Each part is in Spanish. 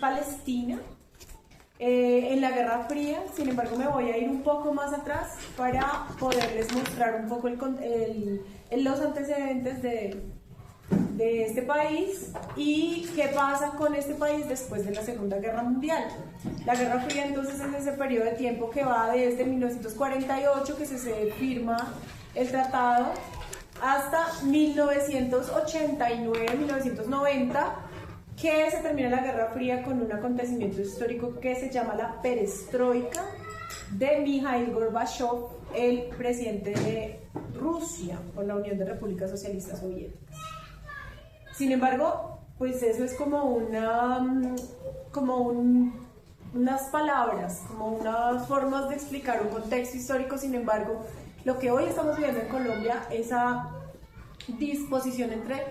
Palestina en la Guerra Fría. Sin embargo, me voy a ir un poco más atrás para poderles mostrar un poco los antecedentes de este país y qué pasa con este país después de la Segunda Guerra Mundial. La Guerra Fría entonces es ese periodo de tiempo que va desde 1948, que se firma el tratado, hasta 1989-1990, que se termina la Guerra Fría con un acontecimiento histórico que se llama la Perestroika de Mikhail Gorbachev, el presidente de Rusia, o la Unión de Repúblicas Socialistas Soviéticas. Sin embargo, pues eso es como unas palabras, como unas formas de explicar un contexto histórico. Sin embargo, lo que hoy estamos viviendo en Colombia, esa disposición entre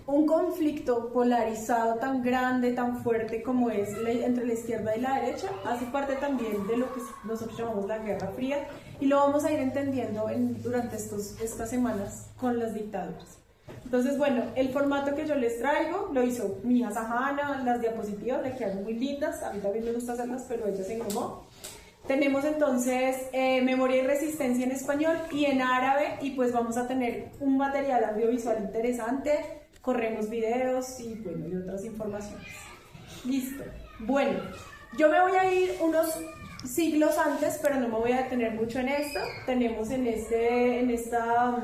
un conflicto polarizado tan grande, tan fuerte como es entre la izquierda y la derecha, hace parte también de lo que nosotros llamamos la Guerra Fría, y lo vamos a ir entendiendo durante estas semanas con las dictaduras. Entonces, bueno, el formato que yo les traigo lo hizo mi hija Sahana. Las diapositivas le quedaron muy lindas, a mí también me gusta hacerlas, pero ella se engomó. Tenemos entonces memoria y resistencia en español y en árabe, y pues vamos a tener un material audiovisual interesante, corremos videos y bueno, y otras informaciones. Listo. Bueno, yo me voy a ir unos siglos antes, pero no me voy a detener mucho en esto. Tenemos en esta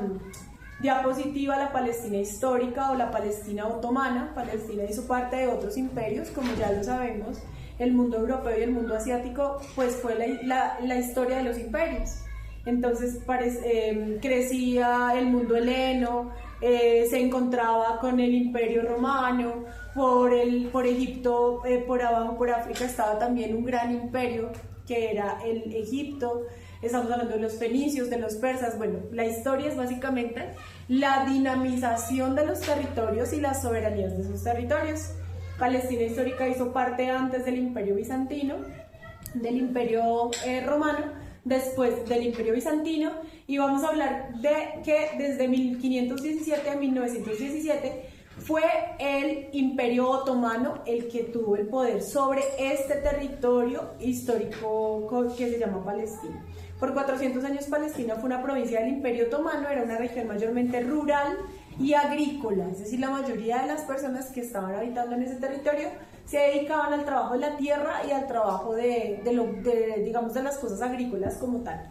diapositiva la Palestina histórica o la Palestina otomana. Palestina hizo parte de otros imperios, como ya lo sabemos. El mundo europeo y el mundo asiático, pues fue la historia de los imperios. Entonces crecía el mundo heleno, se encontraba con el imperio romano, por Egipto, por abajo, por África, estaba también un gran imperio que era el Egipto. Estamos hablando de los fenicios, de los persas. Bueno, la historia es básicamente la dinamización de los territorios y las soberanías de esos territorios. Palestina histórica hizo parte antes del imperio bizantino, del imperio romano, después del imperio bizantino, y vamos a hablar de que desde 1517 a 1917 fue el imperio otomano el que tuvo el poder sobre este territorio histórico que se llama Palestina. Por 400 años Palestina fue una provincia del imperio otomano, era una región mayormente rural y agrícola, es decir, la mayoría de las personas que estaban habitando en ese territorio se dedicaban al trabajo de la tierra y al trabajo digamos, de las cosas agrícolas como tal.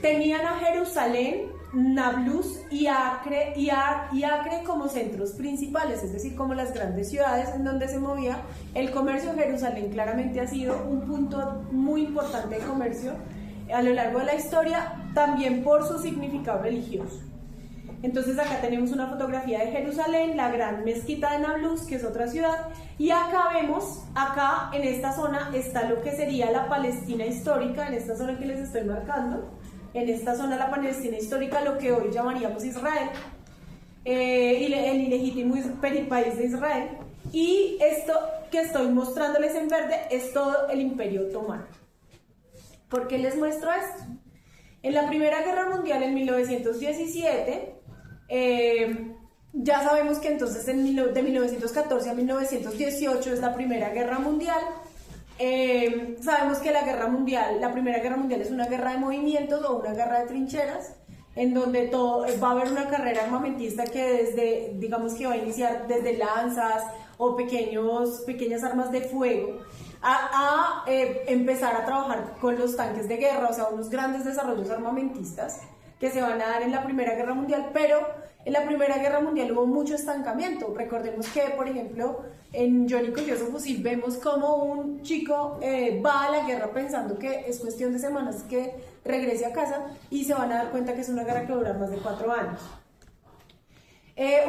Tenían a Jerusalén, Nablus y Acre como centros principales, es decir, como las grandes ciudades en donde se movía el comercio. Jerusalén claramente ha sido un punto muy importante de comercio a lo largo de la historia, también por su significado religioso. Entonces acá tenemos una fotografía de Jerusalén, la gran mezquita de Nablus, que es otra ciudad, y acá vemos, acá en esta zona está lo que sería la Palestina histórica, en esta zona que les estoy marcando, en esta zona la Palestina histórica, lo que hoy llamaríamos Israel, el ilegítimo país de Israel, y esto que estoy mostrándoles en verde es todo el imperio otomano. ¿Por qué les muestro esto? En la Primera Guerra Mundial, en 1917, ya sabemos que entonces de 1914 a 1918 es la Primera Guerra Mundial. Sabemos que la Primera Guerra Mundial es una guerra de movimientos o una guerra de trincheras, en donde va a haber una carrera armamentista que digamos que va a iniciar desde lanzas o pequeñas armas de fuego, a empezar a trabajar con los tanques de guerra, o sea, unos grandes desarrollos armamentistas que se van a dar en la Primera Guerra Mundial. Pero en la Primera Guerra Mundial hubo mucho estancamiento. Recordemos que, por ejemplo, en Johnny cogió su fusil, vemos como un chico va a la guerra pensando que es cuestión de semanas que regrese a casa, y se van a dar cuenta que es una guerra que va a durar más de 4 años.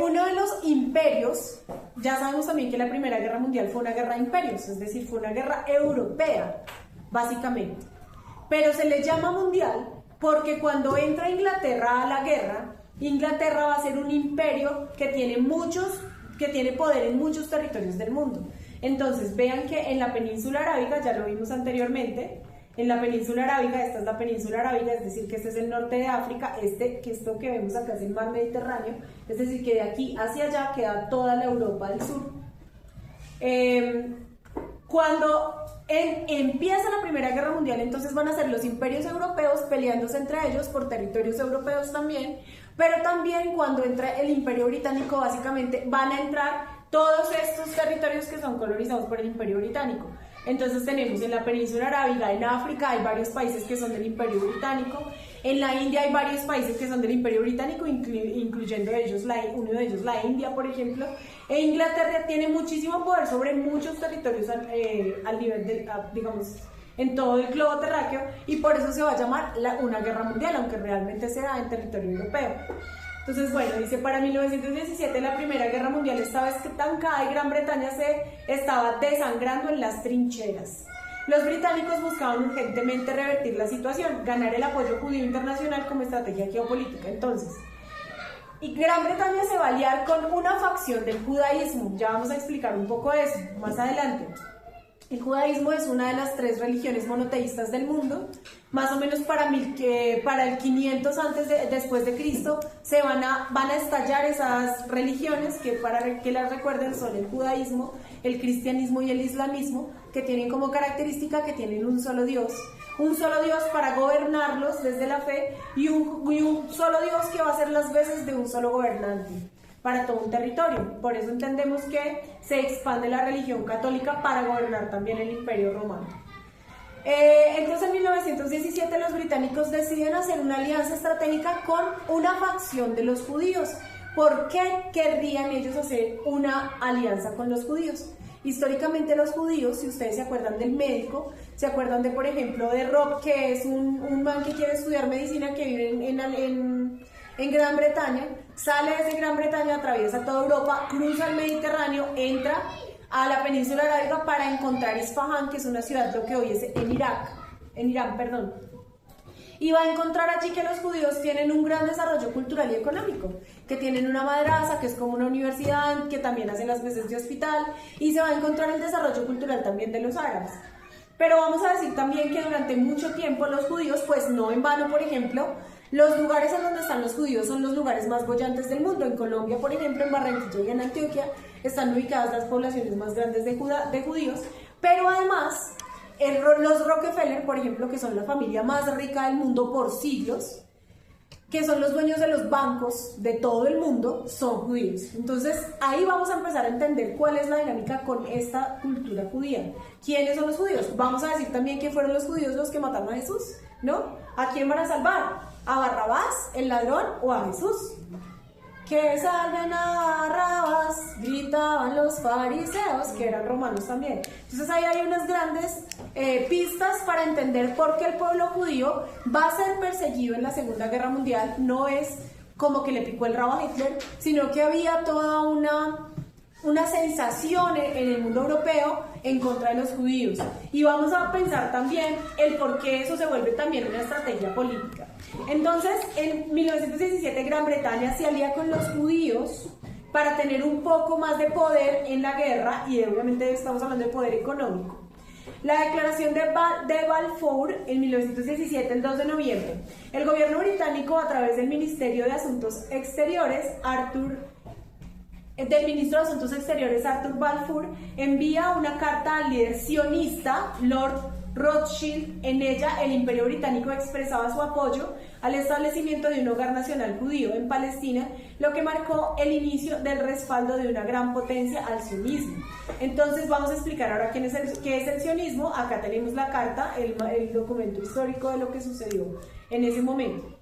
Uno de los imperios, ya sabemos también que la Primera Guerra Mundial fue una guerra de imperios, es decir, fue una guerra europea, básicamente. Pero se le llama mundial porque cuando entra Inglaterra a la guerra, Inglaterra va a ser un imperio que tiene poder en muchos territorios del mundo. Entonces, vean que en la península arábiga, ya lo vimos anteriormente, en la península arábiga, esta es la península arábiga, es decir, que este es el norte de África, esto que vemos acá es el mar Mediterráneo, es decir, que de aquí hacia allá queda toda la Europa del sur. Cuando empieza la Primera Guerra Mundial, entonces van a ser los imperios europeos peleándose entre ellos por territorios europeos también, pero también cuando entra el Imperio Británico, básicamente van a entrar todos estos territorios que son colonizados por el Imperio Británico. Entonces tenemos en la península arábiga, en África hay varios países que son del Imperio Británico, en la India hay varios países que son del Imperio Británico, incluyendo uno de ellos la India, por ejemplo. E Inglaterra tiene muchísimo poder sobre muchos territorios al nivel de, digamos, en todo el globo terráqueo, y por eso se va a llamar una guerra mundial, aunque realmente se da en territorio europeo. Entonces, bueno, dice, para 1917 la Primera Guerra Mundial estaba estancada y Gran Bretaña se estaba desangrando en las trincheras. Los británicos buscaban urgentemente revertir la situación, ganar el apoyo judío internacional como estrategia geopolítica. Entonces, y Gran Bretaña se va a aliar con una facción del judaísmo. Ya vamos a explicar un poco eso más adelante. El judaísmo es una de las 3 religiones monoteístas del mundo. Más o menos para el 500 después de Cristo van a estallar esas religiones que, para que las recuerden, son el judaísmo, el cristianismo y el islamismo, que tienen como característica que tienen un solo Dios para gobernarlos desde la fe, y un solo Dios que va a hacer las veces de un solo gobernante para todo un territorio. Por eso entendemos que se expande la religión católica para gobernar también el Imperio Romano. Entonces en 1917 los británicos deciden hacer una alianza estratégica con una facción de los judíos. ¿Por qué querrían ellos hacer una alianza con los judíos? Históricamente los judíos, si ustedes se acuerdan del médico, se acuerdan de, por ejemplo, de Rob, que es un man que quiere estudiar medicina, que vive en Gran Bretaña, sale desde Gran Bretaña, atraviesa toda Europa, cruza el Mediterráneo, entra a la península arábiga para encontrar Isfahán, que es una ciudad, lo que hoy es en Irán, y va a encontrar allí que los judíos tienen un gran desarrollo cultural y económico, que tienen una madrasa, que es como una universidad, que también hace las veces de hospital, y se va a encontrar el desarrollo cultural también de los árabes. Pero vamos a decir también que durante mucho tiempo los judíos, pues no en vano, por ejemplo, los lugares en donde están los judíos son los lugares más bollantes del mundo. En Colombia, por ejemplo, en Barranquilla y en Antioquia, están ubicadas las poblaciones más grandes de judíos, pero además los Rockefeller, por ejemplo, que son la familia más rica del mundo por siglos, que son los dueños de los bancos de todo el mundo, son judíos. Entonces ahí vamos a empezar a entender cuál es la dinámica con esta cultura judía. ¿Quiénes son los judíos? Vamos a decir también que fueron los judíos los que mataron a Jesús, ¿no? ¿A quién van a salvar? ¿A Barrabás, el ladrón, o a Jesús? Que salven a Barrabás, gritaban los fariseos, que eran romanos también. Entonces ahí hay unas grandes pistas para entender por qué el pueblo judío va a ser perseguido en la Segunda Guerra Mundial. No es como que le picó el rabo a Hitler, sino que había toda una sensación en el mundo europeo en contra de los judíos. Y vamos a pensar también el por qué eso se vuelve también una estrategia política. Entonces, en 1917 Gran Bretaña se alía con los judíos para tener un poco más de poder en la guerra, y obviamente estamos hablando de poder económico. La declaración de Balfour en 1917, el 2 de noviembre, el gobierno británico, a través del Ministerio de Asuntos Exteriores, del ministro de Asuntos Exteriores Arthur Balfour, envía una carta al líder sionista Lord Rothschild. En ella el Imperio Británico expresaba su apoyo al establecimiento de un hogar nacional judío en Palestina, lo que marcó el inicio del respaldo de una gran potencia al sionismo. Entonces vamos a explicar ahora qué es el sionismo. Acá tenemos la carta, el documento histórico de lo que sucedió en ese momento.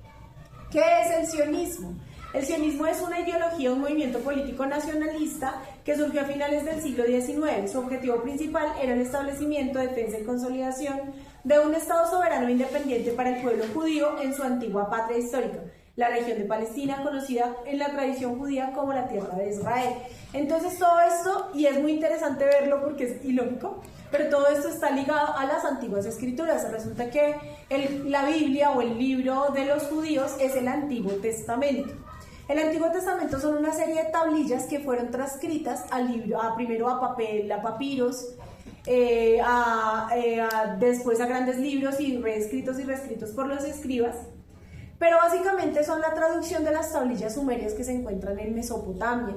¿Qué es el sionismo? El sionismo es una ideología, un movimiento político nacionalista que surgió a finales del siglo XIX. Su objetivo principal era el establecimiento, defensa y consolidación de un Estado soberano e independiente para el pueblo judío en su antigua patria histórica, la región de Palestina, conocida en la tradición judía como la tierra de Israel. Entonces todo esto, y es muy interesante verlo porque es ilógico, pero todo esto está ligado a las antiguas escrituras. Resulta que la Biblia, o el libro de los judíos, es el Antiguo Testamento. El Antiguo Testamento son una serie de tablillas que fueron transcritas al libro, primero a papel, a papiros, después a grandes libros y reescritos por los escribas. Pero básicamente son la traducción de las tablillas sumerias que se encuentran en Mesopotamia.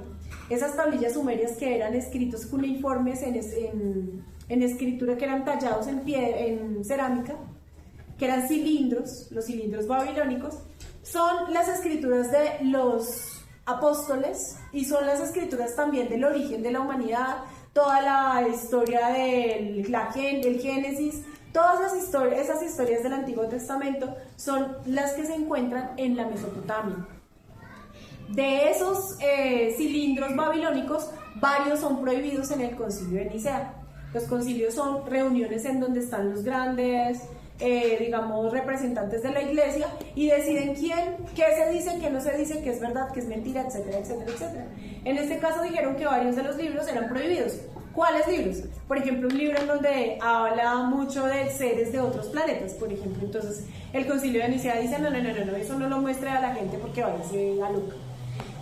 esas tablillas sumerias que eran escritos cuneiformes en escritura, que eran tallados en cerámica, que eran cilindros, los cilindros babilónicos, son las escrituras de los apóstoles y son las escrituras también del origen de la humanidad, toda la historia del Génesis, todas esas historias del Antiguo Testamento son las que se encuentran en la Mesopotamia. De esos cilindros babilónicos, varios son prohibidos en el Concilio de Nicea. Los concilios son reuniones en donde están los grandes, digamos, representantes de la iglesia y deciden qué se dice, qué no se dice, qué es verdad, qué es mentira, etcétera, etcétera, etcétera. En este caso dijeron que varios de los libros eran prohibidos. ¿Cuáles libros? Por ejemplo, un libro en donde habla mucho de seres de otros planetas, por ejemplo. Entonces, el Concilio de Nicea dice, no, eso no lo muestre a la gente porque vaya a ser a loca.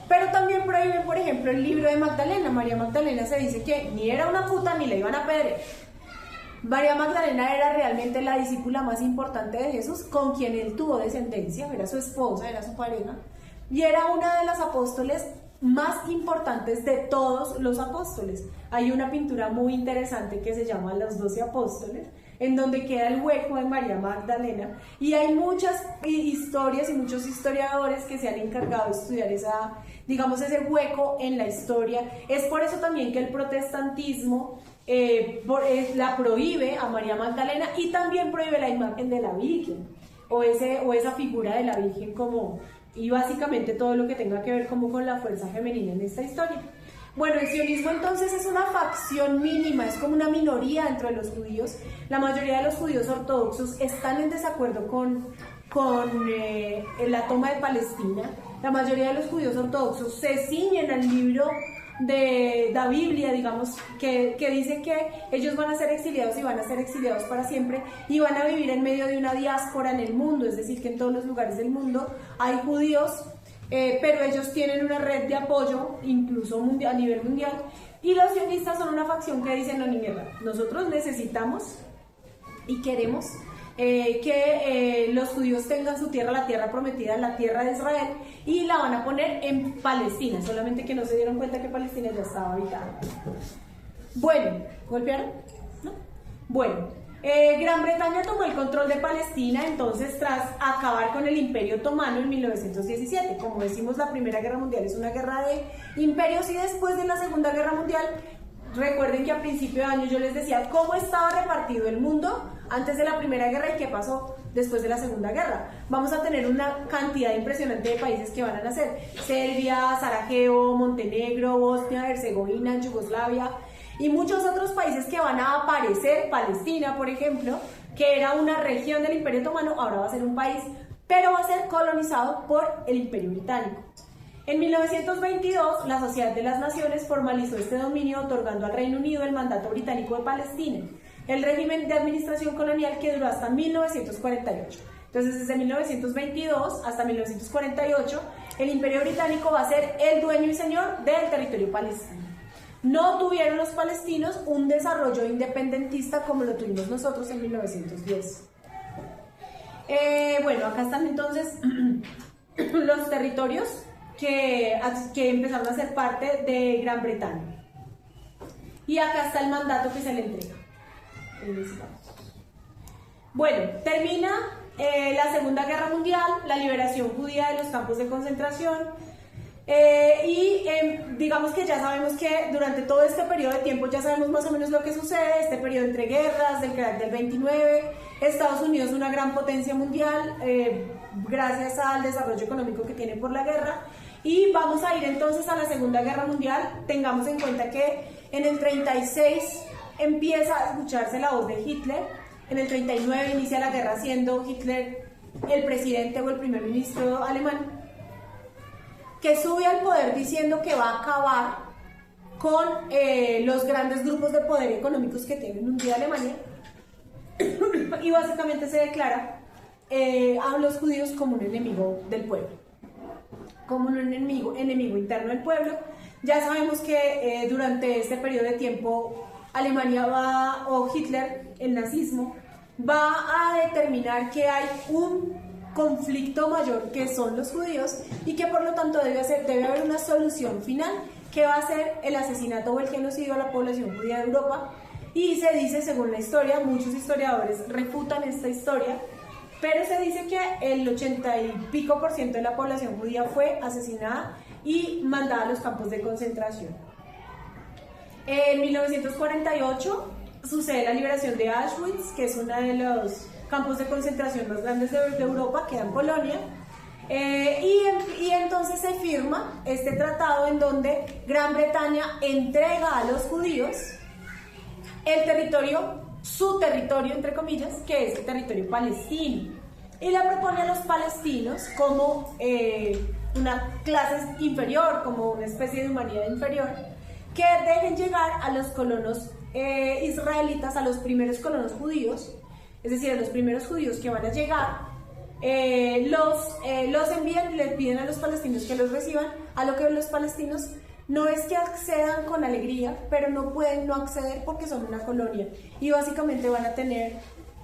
Pero también prohíben, por ejemplo, el libro de Magdalena. María Magdalena se dice que ni era una puta ni la iban a apedrear. María Magdalena era realmente la discípula más importante de Jesús, con quien él tuvo descendencia, era su esposa, era su pareja, y era una de las apóstoles más importantes de todos los apóstoles. Hay una pintura muy interesante que se llama Los 12 Apóstoles, en donde queda el hueco de María Magdalena, y hay muchas historias y muchos historiadores que se han encargado de estudiar ese hueco en la historia. Es por eso también que el protestantismo la prohíbe a María Magdalena y también prohíbe la imagen de la Virgen o esa figura de la Virgen y básicamente todo lo que tenga que ver como con la fuerza femenina en esta historia. Bueno, el sionismo entonces es una facción mínima, es como una minoría dentro de los judíos. La mayoría de los judíos ortodoxos están en desacuerdo con la toma de Palestina. La mayoría de los judíos ortodoxos se ciñen al libro de la Biblia, digamos, que dice que ellos van a ser exiliados y van a ser exiliados para siempre y van a vivir en medio de una diáspora en el mundo, es decir, que en todos los lugares del mundo hay judíos, pero ellos tienen una red de apoyo, incluso a nivel mundial, y los sionistas son una facción que dicen, no, ni mierda, nosotros necesitamos y queremos que los judíos tengan su tierra, la tierra prometida, la tierra de Israel, y la van a poner en Palestina, solamente que no se dieron cuenta que Palestina ya estaba habitada. Bueno, ¿golpearon? ¿No? Bueno, Gran Bretaña tomó el control de Palestina entonces tras acabar con el Imperio Otomano en 1917. Como decimos, la Primera Guerra Mundial es una guerra de imperios y después de la Segunda Guerra Mundial, recuerden que a principio de año yo les decía cómo estaba repartido el mundo antes de la Primera Guerra y qué pasó después de la Segunda Guerra. Vamos a tener una cantidad impresionante de países que van a nacer: Serbia, Sarajevo, Montenegro, Bosnia, Herzegovina, Yugoslavia y muchos otros países que van a aparecer. Palestina, por ejemplo, que era una región del Imperio Otomano, ahora va a ser un país, pero va a ser colonizado por el Imperio Británico. En 1922, la Sociedad de las Naciones formalizó este dominio otorgando al Reino Unido el mandato británico de Palestina, el régimen de administración colonial que duró hasta 1948. Entonces, desde 1922 hasta 1948, el Imperio Británico va a ser el dueño y señor del territorio palestino. No tuvieron los palestinos un desarrollo independentista como lo tuvimos nosotros en 1910. Bueno, acá están entonces los territorios que empezaron a ser parte de Gran Bretaña. Y acá está el mandato que se le entrega. Bueno, termina la Segunda Guerra Mundial, la liberación judía de los campos de concentración, digamos que ya sabemos que durante todo este periodo de tiempo ya sabemos más o menos lo que sucede, este periodo entre guerras, del crack del 29, Estados Unidos una gran potencia mundial, gracias al desarrollo económico que tiene por la guerra. Y vamos a ir entonces a la Segunda Guerra Mundial. Tengamos en cuenta que en el 36 empieza a escucharse la voz de Hitler, en el 39 inicia la guerra siendo Hitler el presidente o el primer ministro alemán, que sube al poder diciendo que va a acabar con los grandes grupos de poder económicos que tienen un día Alemania y básicamente se declara a los judíos como un enemigo del pueblo, como un enemigo interno del pueblo. Ya sabemos que durante este periodo de tiempo Alemania o Hitler, el nazismo, va a determinar que hay un conflicto mayor que son los judíos y que por lo tanto debe haber una solución final que va a ser el asesinato o el genocidio a la población judía de Europa. Y se dice, según la historia, muchos historiadores refutan esta historia, pero se dice que el 80 y pico % de la población judía fue asesinada y mandada a los campos de concentración. En 1948 sucede la liberación de Auschwitz, que es uno de los campos de concentración más grandes de Europa, queda en Polonia. Y entonces se firma este tratado en donde Gran Bretaña entrega a los judíos el territorio, su territorio entre comillas, que es el territorio palestino, y le propone a los palestinos como una clase inferior, como una especie de humanidad inferior, que dejen llegar a los colonos israelitas, a los primeros colonos judíos, es decir, a los primeros judíos que van a llegar. Los envían y les piden a los palestinos que los reciban, a lo que los palestinos no es que accedan con alegría, pero no pueden no acceder porque son una colonia y básicamente van a tener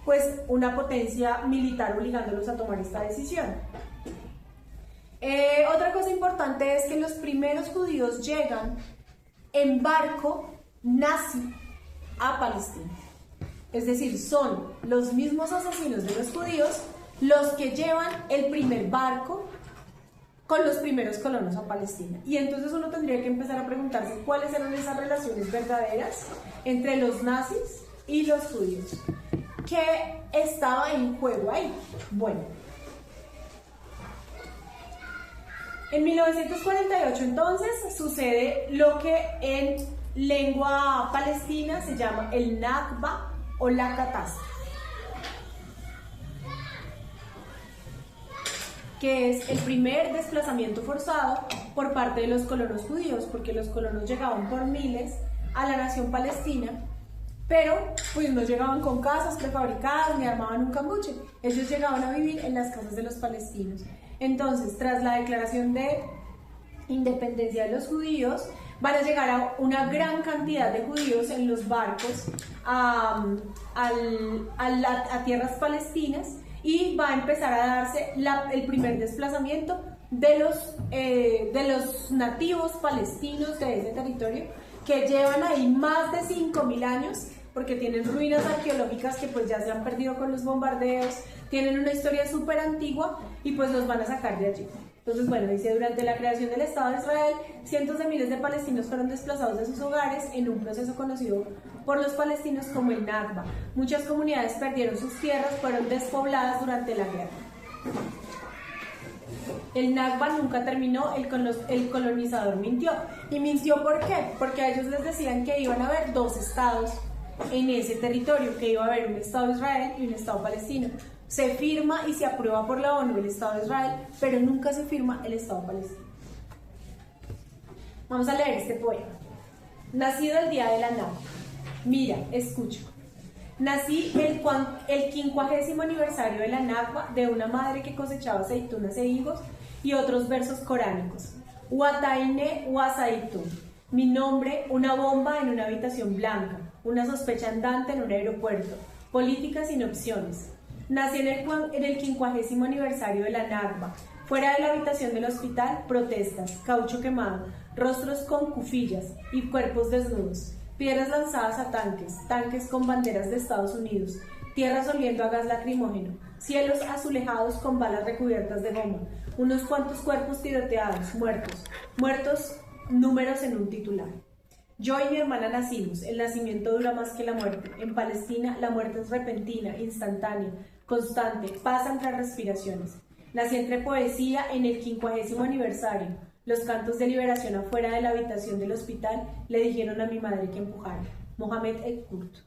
pues una potencia militar obligándolos a tomar esta decisión. Otra cosa importante es que los primeros judíos llegan en barco nazi a Palestina, es decir, son los mismos asesinos de los judíos los que llevan el primer barco con los primeros colonos a Palestina. Y entonces uno tendría que empezar a preguntarse cuáles eran esas relaciones verdaderas entre los nazis y los judíos. ¿Qué estaba en juego ahí? Bueno, en 1948 entonces sucede lo que en lengua palestina se llama el Nakba o la catástrofe, que es el primer desplazamiento forzado por parte de los colonos judíos, porque los colonos llegaban por miles a la nación palestina, pero pues no llegaban con casas prefabricadas ni armaban un cambuche, ellos llegaban a vivir en las casas de los palestinos. Entonces, tras la declaración de independencia de los judíos, van a llegar a una gran cantidad de judíos en los barcos a tierras palestinas, y va a empezar a darse el primer desplazamiento de los nativos palestinos de ese territorio, que llevan ahí más de 5.000 años, porque tienen ruinas arqueológicas que pues ya se han perdido con los bombardeos, tienen una historia súper antigua y pues los van a sacar de allí. Entonces, bueno, dice, durante la creación del Estado de Israel, cientos de miles de palestinos fueron desplazados de sus hogares en un proceso conocido por los palestinos como el Nakba. Muchas comunidades perdieron sus tierras, fueron despobladas durante la guerra. El Nakba nunca terminó, el colonizador mintió. ¿Y mintió por qué? Porque a ellos les decían que iban a haber dos estados en ese territorio, que iba a haber un Estado de Israel y un Estado palestino. Se firma y se aprueba por la ONU el Estado de Israel, pero nunca se firma el Estado palestino. Vamos a leer este poema. Nacido el día de la Nakba. Mira, escucha. Nací el 50º aniversario de la Nakba, de una madre que cosechaba aceitunas e higos, y otros versos coránicos. Wataine Wasaitun. Mi nombre, una bomba en una habitación blanca, una sospecha andante en un aeropuerto, política sin opciones. Nací en el 50º aniversario de la Nakba. Fuera de la habitación del hospital, protestas, caucho quemado, rostros con cufillas y cuerpos desnudos, piedras lanzadas a tanques con banderas de Estados Unidos, tierras oliendo a gas lacrimógeno, cielos azulejados con balas recubiertas de goma, unos cuantos cuerpos tiroteados, muertos, números en un titular. Yo y mi hermana nacimos, el nacimiento dura más que la muerte. En Palestina la muerte es repentina, instantánea, constante, pasa entre respiraciones. Nací entre poesía en el 50º aniversario. Los cantos de liberación afuera de la habitación del hospital le dijeron a mi madre que empujara. Mohamed El-Kurt.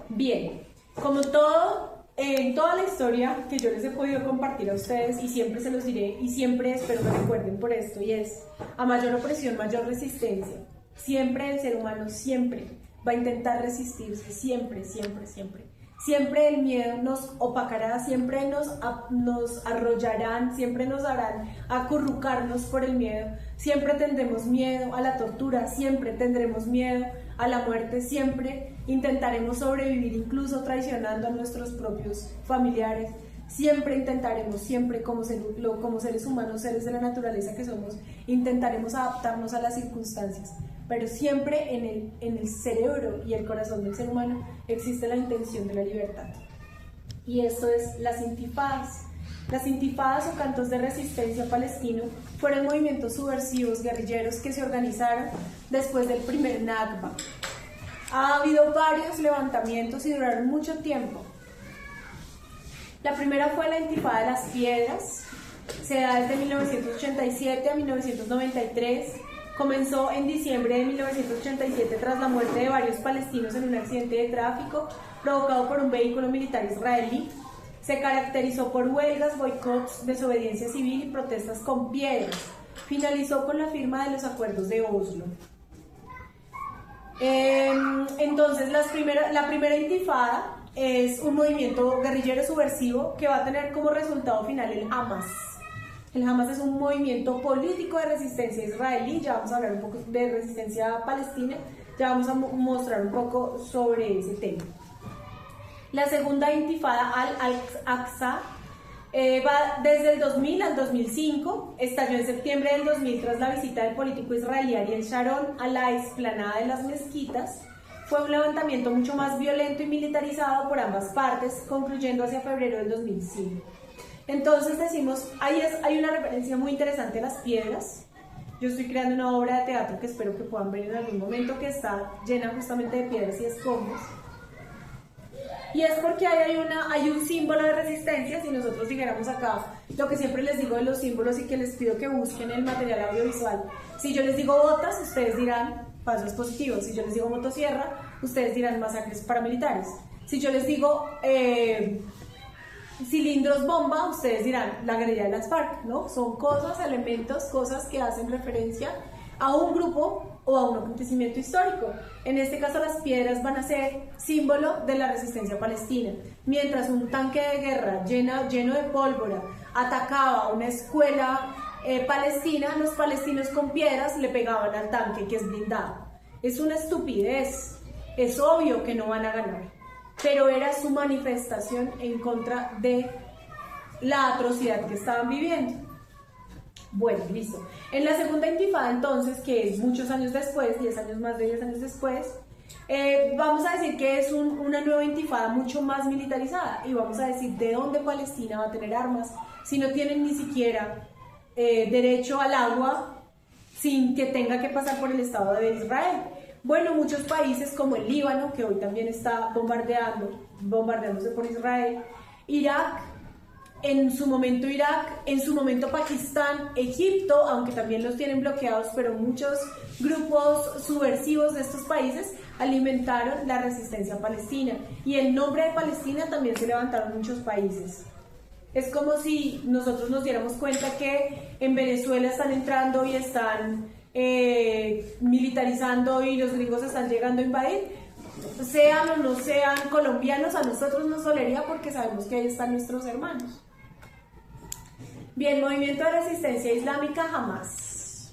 Bien, como todo, en toda la historia que yo les he podido compartir a ustedes, y siempre se los diré, y siempre espero me recuerden por esto, y es: a mayor opresión, mayor resistencia. Siempre el ser humano siempre va a intentar resistirse, siempre, siempre, siempre. Siempre el miedo nos opacará, siempre nos arrollarán, siempre nos harán acurrucarnos por el miedo. Siempre tendremos miedo a la tortura, siempre tendremos miedo a la muerte, siempre intentaremos sobrevivir incluso traicionando a nuestros propios familiares. siempre intentaremos, siempre como seres humanos, seres de la naturaleza que somos, intentaremos adaptarnos a las circunstancias, pero siempre en el cerebro y el corazón del ser humano existe la intención de la libertad. Y esto es las intifadas. Las intifadas o cantos de resistencia palestino fueron movimientos subversivos guerrilleros que se organizaron después del primer Nakba. Ha habido varios levantamientos y duraron mucho tiempo. La primera fue la Intifada de las Piedras, se da desde 1987 a 1993, comenzó en diciembre de 1987 tras la muerte de varios palestinos en un accidente de tráfico provocado por un vehículo militar israelí. Se caracterizó por huelgas, boicots, desobediencia civil y protestas con piedras. Finalizó con la firma de los acuerdos de Oslo. Entonces, la primera intifada es un movimiento guerrillero subversivo que va a tener como resultado final el Hamas. El Hamas es un movimiento político de resistencia israelí, ya vamos a hablar un poco de resistencia palestina, ya vamos a mostrar un poco sobre ese tema. La segunda intifada al-Aqsa va desde el 2000 al 2005, estalló en septiembre del 2000 tras la visita del político israelí Ariel Sharon a la explanada de las mezquitas. Fue un levantamiento mucho más violento y militarizado por ambas partes, concluyendo hacia febrero del 2005. Entonces decimos, hay una referencia muy interesante a las piedras. Yo estoy creando una obra de teatro que espero que puedan ver en algún momento, que está llena justamente de piedras y escombros. Y es porque hay un símbolo de resistencia. Si nosotros dijéramos acá lo que siempre les digo de los símbolos y que les pido que busquen el material audiovisual, si yo les digo botas, ustedes dirán pasos positivos. Si yo les digo motosierra, ustedes dirán masacres paramilitares. Si yo les digo cilindros bomba, ustedes dirán la guerrilla de las FARC, ¿no? Son cosas, elementos, cosas que hacen referencia a un grupo o a un acontecimiento histórico. En este caso, las piedras van a ser símbolo de la resistencia palestina. Mientras un tanque de guerra lleno de pólvora atacaba una escuela palestina, los palestinos con piedras le pegaban al tanque que es blindado. Es una estupidez, es obvio que no van a ganar, pero era su manifestación en contra de la atrocidad que estaban viviendo. Bueno, listo. En la segunda intifada, entonces, que es muchos años después, 10 años más de 10 años después, vamos a decir que es una nueva intifada mucho más militarizada, y vamos a decir de dónde Palestina va a tener armas si no tienen ni siquiera derecho al agua sin que tenga que pasar por el Estado de Israel. Bueno, muchos países como el Líbano, que hoy también está bombardeándose por Israel, Irak, en su momento Pakistán, Egipto, aunque también los tienen bloqueados, pero muchos grupos subversivos de estos países alimentaron la resistencia palestina, y en nombre de Palestina también se levantaron muchos países. Es como si nosotros nos diéramos cuenta que en Venezuela están entrando y están militarizando y los gringos están llegando a invadir. Sean o no sean colombianos, a nosotros nos dolería porque sabemos que ahí están nuestros hermanos. Bien, movimiento de resistencia islámica Hamas.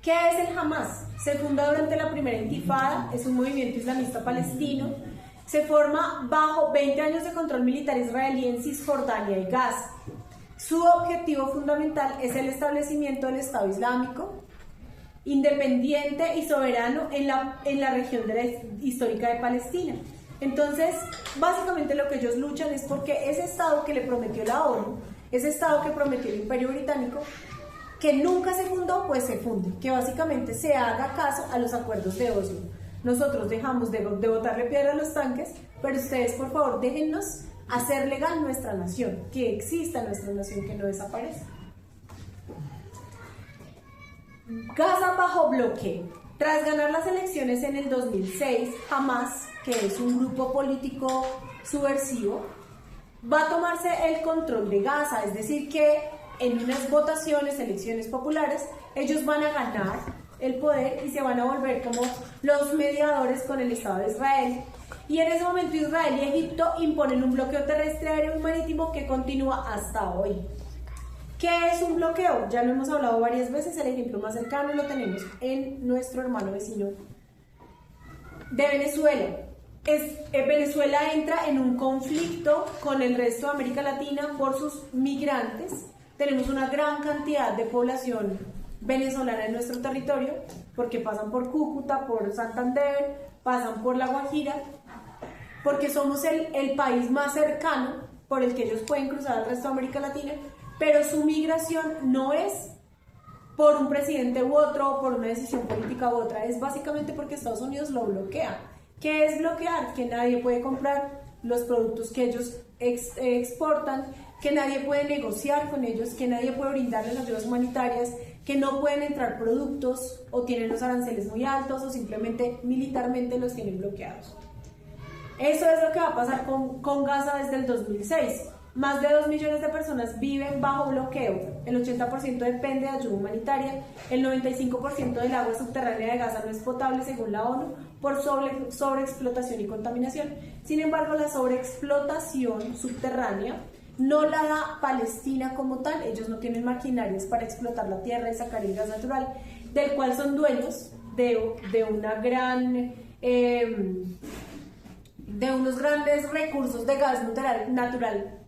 ¿Qué es el Hamas? Se funda durante la primera intifada, es un movimiento islamista palestino. Se forma bajo 20 años de control militar israelí en Cisjordania y Gaza. Su objetivo fundamental es el establecimiento del Estado Islámico, independiente y soberano en la región histórica de Palestina. Entonces, básicamente lo que ellos luchan es porque ese Estado que le prometió la ONU, ese Estado que prometió el Imperio Británico, que nunca se fundó, pues se funde, que básicamente se haga caso a los acuerdos de Oslo. Nosotros dejamos de botarle piedra a los tanques, pero ustedes, por favor, déjennos hacer legal nuestra nación, que exista nuestra nación, que no desaparezca. Gaza bajo bloqueo. Tras ganar las elecciones en el 2006, Hamas, que es un grupo político subversivo, va a tomarse el control de Gaza, es decir que en unas votaciones, elecciones populares, ellos van a ganar el poder y se van a volver como los mediadores con el Estado de Israel. Y en ese momento Israel y Egipto imponen un bloqueo terrestre, aéreo y marítimo que continúa hasta hoy. ¿Qué es un bloqueo? Ya lo hemos hablado varias veces, el ejemplo más cercano lo tenemos en nuestro hermano vecino de Venezuela. Venezuela entra en un conflicto con el resto de América Latina por sus migrantes. Tenemos una gran cantidad de población venezolana en nuestro territorio, porque pasan por Cúcuta, por Santander, pasan por La Guajira, porque somos el país más cercano por el que ellos pueden cruzar al resto de América Latina, pero su migración no es por un presidente u otro, o por una decisión política u otra, es básicamente porque Estados Unidos lo bloquea. ¿Qué es bloquear? Que nadie puede comprar los productos que ellos exportan, que nadie puede negociar con ellos, que nadie puede brindarles ayudas humanitarias, que no pueden entrar productos o tienen los aranceles muy altos o simplemente militarmente los tienen bloqueados. Eso es lo que va a pasar con Gaza desde el 2006. Más de 2 millones de personas viven bajo bloqueo, el 80% depende de ayuda humanitaria, el 95% del agua subterránea de Gaza no es potable según la ONU por sobreexplotación y contaminación. Sin embargo, la sobreexplotación subterránea no la da Palestina como tal, ellos no tienen maquinarias para explotar la tierra y sacar el gas natural, del cual son dueños de una gran... de unos grandes recursos de gas natural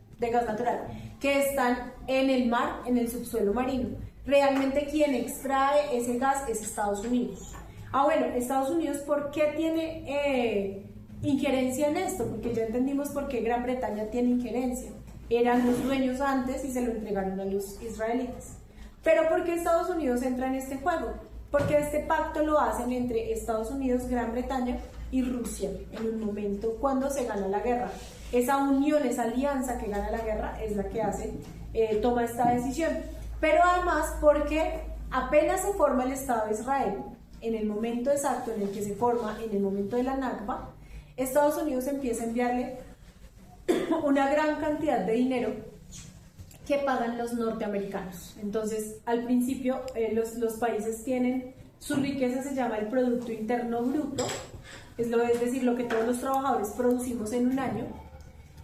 que están en el mar, en el subsuelo marino. Realmente quien extrae ese gas es Estados Unidos. Bueno, Estados Unidos, ¿por qué tiene injerencia en esto? Porque ya entendimos por qué Gran Bretaña tiene injerencia. Eran los dueños antes y se lo entregaron a los israelitas. Pero ¿por qué Estados Unidos entra en este juego? Porque este pacto lo hacen entre Estados Unidos, Gran Bretaña y Rusia en un momento cuando se gana la guerra. Esa unión, esa alianza que gana la guerra es la que toma esta decisión. Pero además porque apenas se forma el Estado de Israel, en el momento exacto en el que se forma, en el momento de la Nakba, Estados Unidos empieza a enviarle una gran cantidad de dinero que pagan los norteamericanos. Entonces, al principio, los países tienen, su riqueza se llama el Producto Interno Bruto, es decir, lo que todos los trabajadores producimos en un año,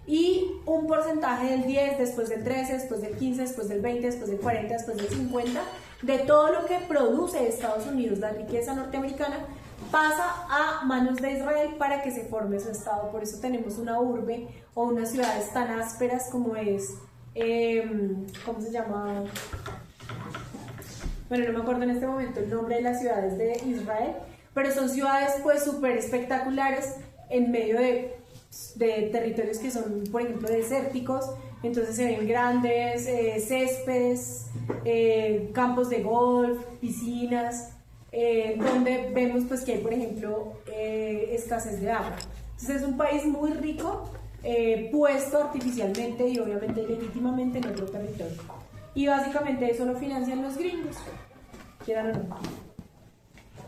y un porcentaje del 10, después del 13, después del 15, después del 20, después del 40, después del 50, de todo lo que produce Estados Unidos, la riqueza norteamericana, pasa a manos de Israel para que se forme su Estado. Por eso tenemos una urbe o unas ciudades tan ásperas como es, ¿cómo se llama? Bueno, no me acuerdo en este momento el nombre de las ciudades de Israel, pero son ciudades pues súper espectaculares en medio de territorios que son, por ejemplo, desérticos. Entonces se ven grandes céspedes, campos de golf, piscinas, donde vemos pues que hay, por ejemplo, escasez de agua. Entonces es un país muy rico, puesto artificialmente y obviamente legítimamente en otro territorio. Y básicamente eso lo financian los gringos, quieran o no.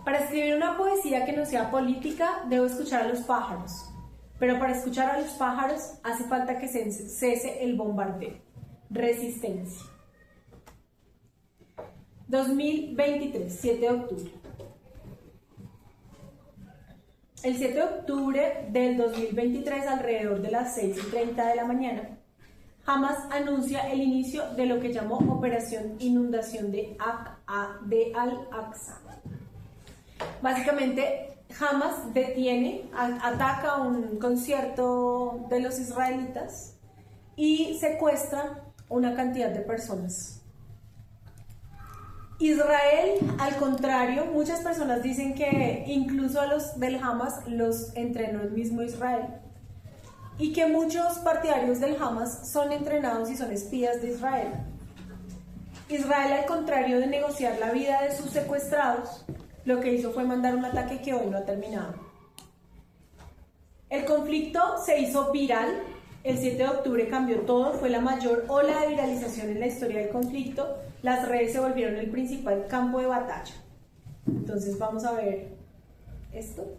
Para escribir una poesía que no sea política, debo escuchar a los pájaros. Pero para escuchar a los pájaros hace falta que cese el bombardeo. Resistencia. 2023, 7 de octubre. El 7 de octubre del 2023, alrededor de las 6:30 de la mañana, Hamas anuncia el inicio de lo que llamó Operación Inundación de Al-Aqsa. Básicamente, Hamas ataca un concierto de los israelitas y secuestra una cantidad de personas. Israel, al contrario, muchas personas dicen que incluso a los del Hamas los entrenó el mismo Israel y que muchos partidarios del Hamas son entrenados y son espías de Israel. Israel, al contrario de negociar la vida de sus secuestrados, lo que hizo fue mandar un ataque que hoy no ha terminado. El conflicto se hizo viral, el 7 de octubre cambió todo, fue la mayor ola de viralización en la historia del conflicto, las redes se volvieron el principal campo de batalla. Entonces vamos a ver esto.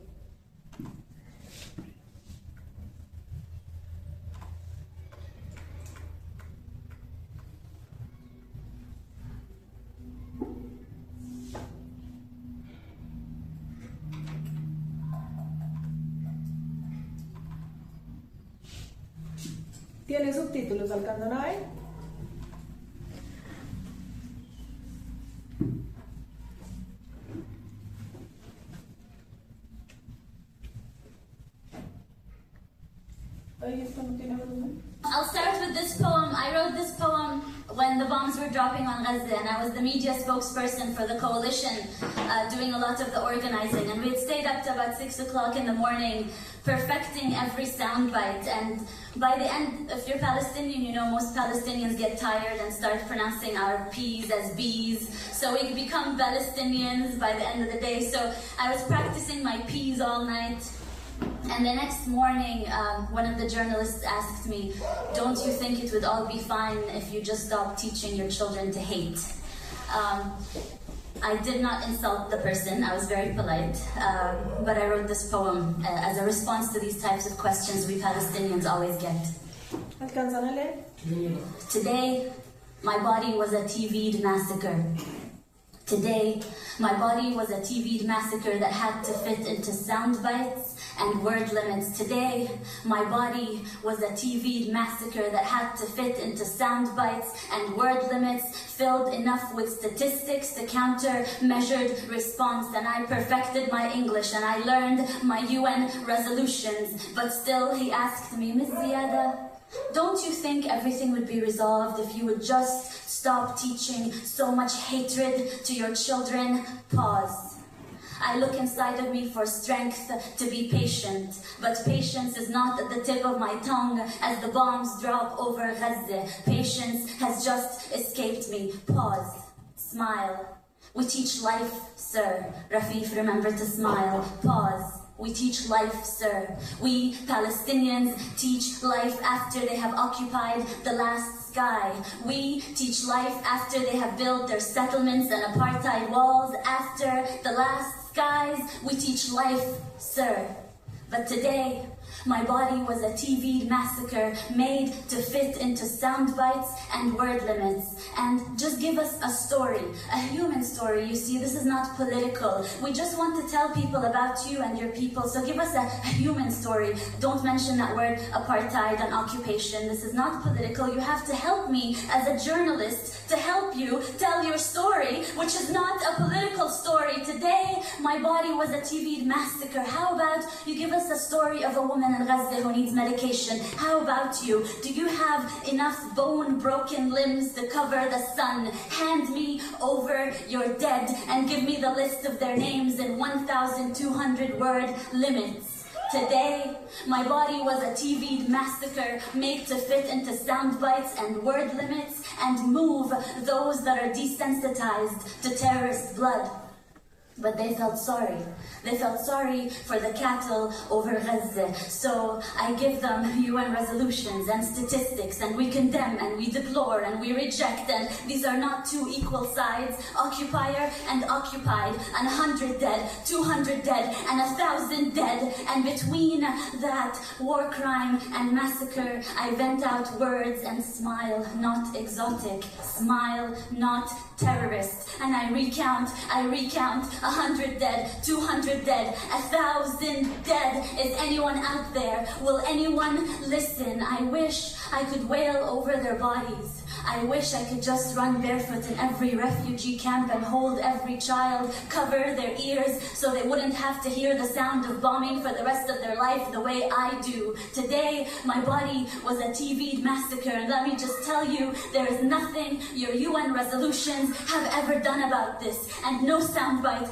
Tiene subtítulos, ¿alcanzan a ver? Ay, esto no tiene volumen. I'll start with this poem. I wrote this poem when the bombs were dropping on Gaza, and I was the media spokesperson for the coalition, doing a lot of the organizing. And we had stayed up to about 6 o'clock in the morning, perfecting every soundbite. And by the end, if you're Palestinian, you know most Palestinians get tired and start pronouncing our P's as B's. So we become Palestinians by the end of the day. So I was practicing my P's all night. And the next morning, one of the journalists asked me, don't you think it would all be fine if you just stopped teaching your children to hate? I did not insult the person, I was very polite, but I wrote this poem as a response to these types of questions we Palestinians always get. ¿Alcanzan a leer? Today, my body was a TV'd massacre. Today, my body was a TV'd massacre that had to fit into sound bites and word limits. Today, my body was a TV'd massacre that had to fit into sound bites and word limits, filled enough with statistics to counter measured response. And I perfected my English and I learned my UN resolutions. But still, he asked me, Miss Ziada, don't you think everything would be resolved if you would just stop teaching so much hatred to your children? Pause. I look inside of me for strength to be patient, but patience is not at the tip of my tongue as the bombs drop over Gaza. Patience has just escaped me. Pause. Smile. We teach life, sir. Rafif, remember to smile. Pause. We teach life, sir. We Palestinians teach life after they have occupied the last sky. We teach life after they have built their settlements and apartheid walls. After the last skies, we teach life, sir. But today, my body was a TV'd massacre made to fit into sound bites and word limits. And just give us a story, a human story. You see, this is not political. We just want to tell people about you and your people. So give us a human story. Don't mention that word apartheid and occupation. This is not political. You have to help me as a journalist to help you tell your story, which is not a political story. Today, my body was a TV'd massacre. How about you give us a story of a woman in Gaza who needs medication? How about you? Do you have enough bone-broken limbs to cover the sun? Hand me over your dead and give me the list of their names in 1,200 word limits. Today, my body was a TV'd massacre made to fit into sound bites and word limits and move those that are desensitized to terrorist blood. But they felt sorry. They felt sorry for the cattle over Gaza. So I give them UN resolutions and statistics, and we condemn and we deplore and we reject. And these are not two equal sides, occupier and occupied. And 100 dead, 200 dead, and 1,000 dead. And between that war crime and massacre, I vent out words and smile, not exotic. Smile, not terrorist. And I recount 100 dead, 200 dead, 1,000 dead. Is anyone out there? Will anyone listen? I wish I could wail over their bodies. I wish I could just run barefoot in every refugee camp and hold every child, cover their ears so they wouldn't have to hear the sound of bombing for the rest of their life the way I do. Today, my body was a TV'd massacre, and let me just tell you, there is nothing your UN resolutions have ever done about this. And no soundbite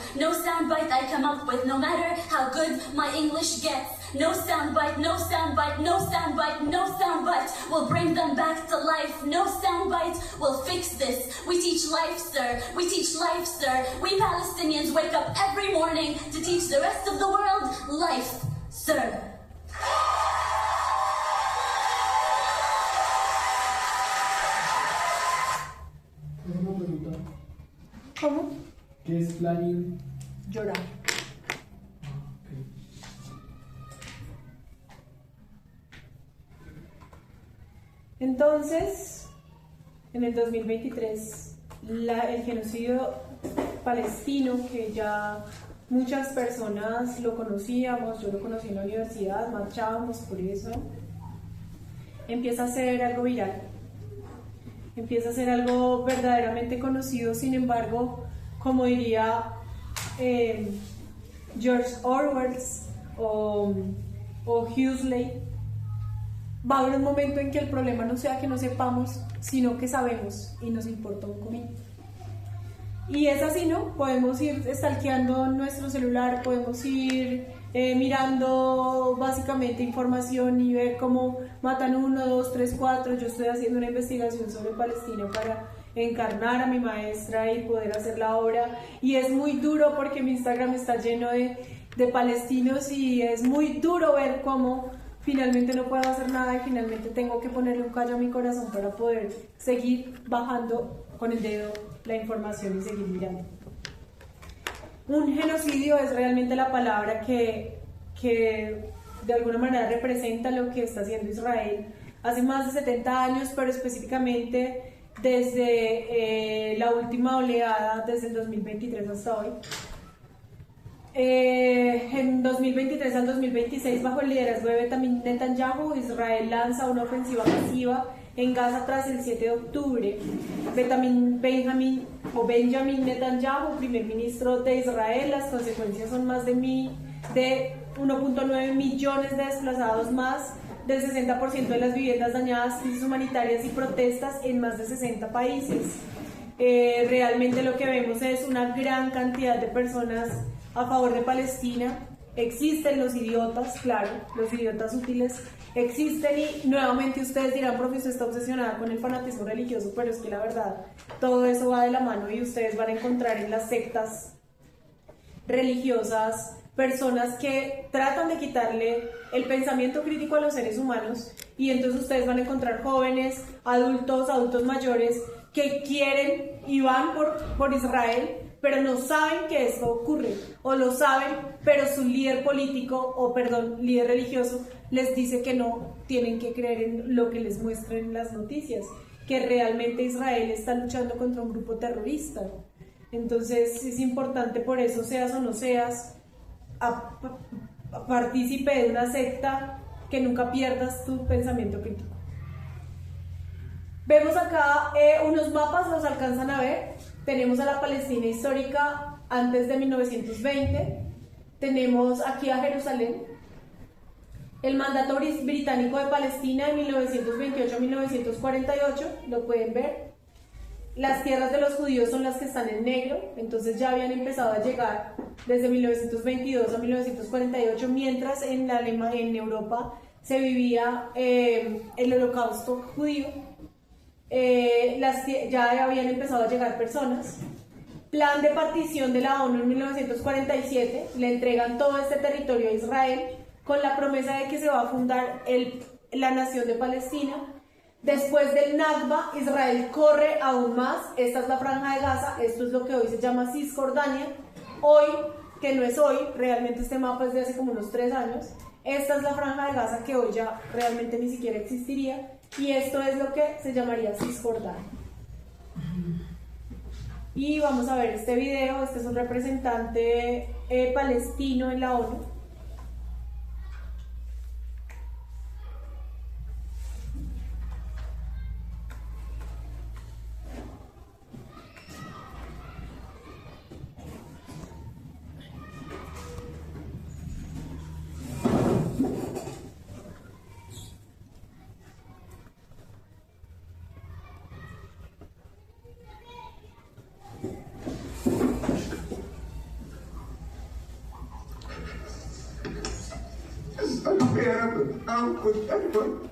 I come up with, no matter how good my English gets. No soundbite, no soundbite, no soundbite, no soundbite will bring them back to life. No soundbite will fix this. We teach life, sir. We teach life, sir. We Palestinians wake up every morning to teach the rest of the world life, sir. Una pregunta. ¿Cómo? ¿Qué es planning? Llorar. Entonces, en el 2023, el genocidio palestino, que ya muchas personas lo conocíamos, yo lo conocí en la universidad, marchábamos por eso, empieza a ser algo viral, empieza a ser algo verdaderamente conocido. Sin embargo, como diría George Orwell o Huxley, va a haber un momento en que el problema no sea que no sepamos, sino que sabemos y nos importa un comino. Y es así, ¿no? Podemos ir stalkeando nuestro celular, podemos ir mirando básicamente información y ver cómo matan 1, 2, 3, 4. Yo estoy haciendo una investigación sobre Palestina para encarnar a mi maestra y poder hacer la obra. Y es muy duro porque mi Instagram está lleno de palestinos y es muy duro ver cómo finalmente no puedo hacer nada y finalmente tengo que ponerle un callo a mi corazón para poder seguir bajando con el dedo la información y seguir mirando. Un genocidio es realmente la palabra que de alguna manera representa lo que está haciendo Israel hace más de 70 años, pero específicamente desde la última oleada, desde el 2023 hasta hoy. En 2023 al 2026, bajo el liderazgo de Benjamin Netanyahu, Israel lanza una ofensiva masiva en Gaza tras el 7 de octubre. Benjamin Netanyahu, primer ministro de Israel, las consecuencias son más de 1.9 millones de desplazados, más del 60% de las viviendas dañadas, crisis humanitarias y protestas en más de 60 países. Realmente lo que vemos es una gran cantidad de personas a favor de Palestina. Existen los idiotas, claro, los idiotas útiles existen y nuevamente ustedes dirán, profe, usted está obsesionada con el fanatismo religioso, pero es que la verdad, todo eso va de la mano y ustedes van a encontrar en las sectas religiosas personas que tratan de quitarle el pensamiento crítico a los seres humanos y entonces ustedes van a encontrar jóvenes, adultos mayores que quieren y van por Israel, pero no saben que esto ocurre, o lo saben, pero su líder político, líder religioso, les dice que no tienen que creer en lo que les muestren las noticias, que realmente Israel está luchando contra un grupo terrorista. Entonces es importante, por eso seas o no seas partícipe de una secta, que nunca pierdas tu pensamiento crítico. Vemos acá unos mapas, los alcanzan a ver. Tenemos a la Palestina histórica antes de 1920, tenemos aquí a Jerusalén, el mandato británico de Palestina de 1928 a 1948, lo pueden ver. Las tierras de los judíos son las que están en negro, entonces ya habían empezado a llegar desde 1922 a 1948, mientras en Europa se vivía el holocausto judío. Ya habían empezado a llegar personas. Plan de partición de la ONU en 1947, le entregan todo este territorio a Israel con la promesa de que se va a fundar la nación de Palestina. Después del Nakba, Israel corre aún más. Esta es la franja de Gaza, esto es lo que hoy se llama Cisjordania. Hoy, que no es hoy, realmente este mapa es de hace como unos 3 años. Esta es la franja de Gaza que hoy ya realmente ni siquiera existiría. Y esto es lo que se llamaría Cisjordania. Y vamos a ver este video. Este es un representante palestino en la ONU. How could anyone